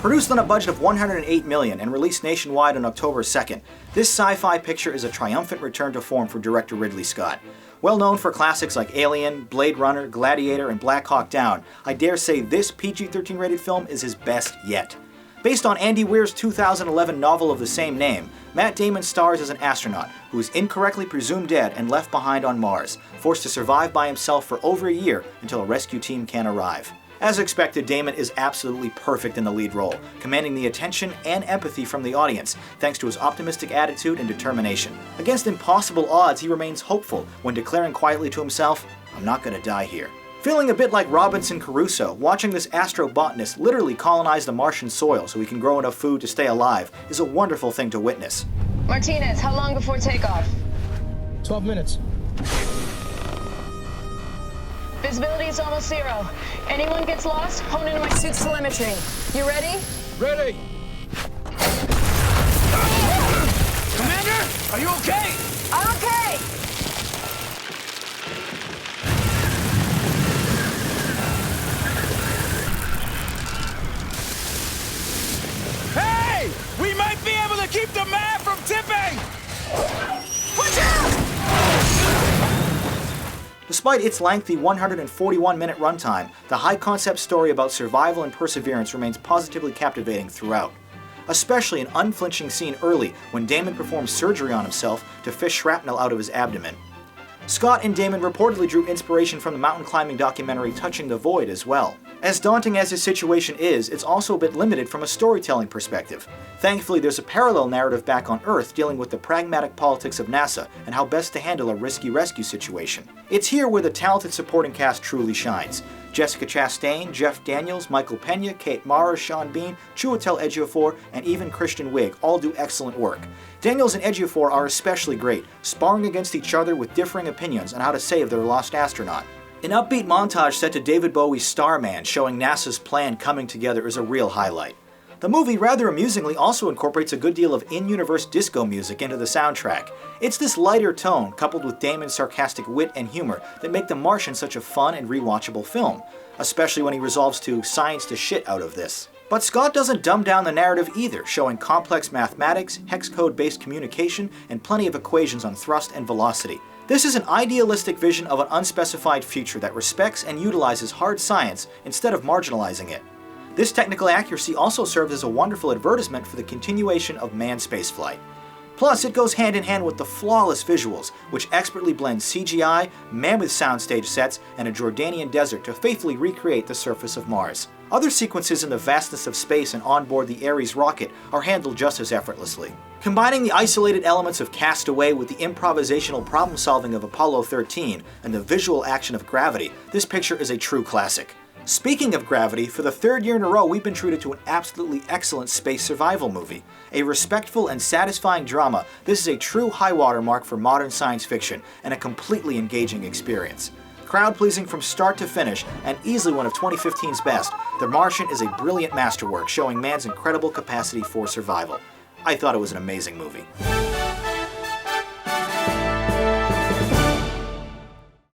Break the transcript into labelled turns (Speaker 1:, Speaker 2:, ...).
Speaker 1: Produced on a budget of $108 million and released nationwide on October 2nd, this sci-fi picture is a triumphant return to form for director Ridley Scott. Well known for classics like Alien, Blade Runner, Gladiator, and Black Hawk Down, I dare say this PG-13 rated film is his best yet. Based on Andy Weir's 2011 novel of the same name, Matt Damon stars as an astronaut who is incorrectly presumed dead and left behind on Mars, forced to survive by himself for over a year until a rescue team can arrive. As expected, Damon is absolutely perfect in the lead role, commanding the attention and empathy from the audience thanks to his optimistic attitude and determination. Against impossible odds, he remains hopeful when declaring quietly to himself, "I'm not gonna die here." Feeling a bit like Robinson Crusoe, watching this astrobotanist literally colonize the Martian soil so he can grow enough food to stay alive is a wonderful thing to witness.
Speaker 2: Martinez, how long before takeoff?
Speaker 3: 12 minutes.
Speaker 2: Visibility is almost zero. Anyone gets lost, hone into my suit's telemetry. You ready?
Speaker 3: Ready! Commander, are you okay?
Speaker 2: I'm okay!
Speaker 3: Hey! We might be able to keep the map from tipping! Watch out!
Speaker 1: Despite its lengthy 141-minute runtime, the high-concept story about survival and perseverance remains positively captivating throughout. Especially an unflinching scene early when Damon performs surgery on himself to fish shrapnel out of his abdomen. Scott and Damon reportedly drew inspiration from the mountain climbing documentary Touching the Void as well. As daunting as his situation is, it's also a bit limited from a storytelling perspective. Thankfully, there's a parallel narrative back on Earth dealing with the pragmatic politics of NASA and how best to handle a risky rescue situation. It's here where the talented supporting cast truly shines. Jessica Chastain, Jeff Daniels, Michael Pena, Kate Mara, Sean Bean, Chiwetel Ejiofor, and even Kristen Wiig all do excellent work. Daniels and Ejiofor are especially great, sparring against each other with differing opinions on how to save their lost astronaut. An upbeat montage set to David Bowie's Starman showing NASA's plan coming together is a real highlight. The movie, rather amusingly, also incorporates a good deal of in-universe disco music into the soundtrack. It's this lighter tone, coupled with Damon's sarcastic wit and humor, that make The Martian such a fun and rewatchable film, especially when he resolves to science the shit out of this. But Scott doesn't dumb down the narrative either, showing complex mathematics, hex code-based communication, and plenty of equations on thrust and velocity. This is an idealistic vision of an unspecified future that respects and utilizes hard science instead of marginalizing it. This technical accuracy also serves as a wonderful advertisement for the continuation of manned spaceflight. Plus, it goes hand in hand with the flawless visuals, which expertly blend CGI, mammoth soundstage sets, and a Jordanian desert to faithfully recreate the surface of Mars. Other sequences in the vastness of space and onboard the Ares rocket are handled just as effortlessly. Combining the isolated elements of Castaway with the improvisational problem-solving of Apollo 13 and the visual action of Gravity, this picture is a true classic. Speaking of Gravity, for the third year in a row we've been treated to an absolutely excellent space survival movie. A respectful and satisfying drama, this is a true high-water mark for modern science fiction and a completely engaging experience. Crowd-pleasing from start to finish and easily one of 2015's best, The Martian is a brilliant masterwork showing man's incredible capacity for survival. I thought it was an amazing movie.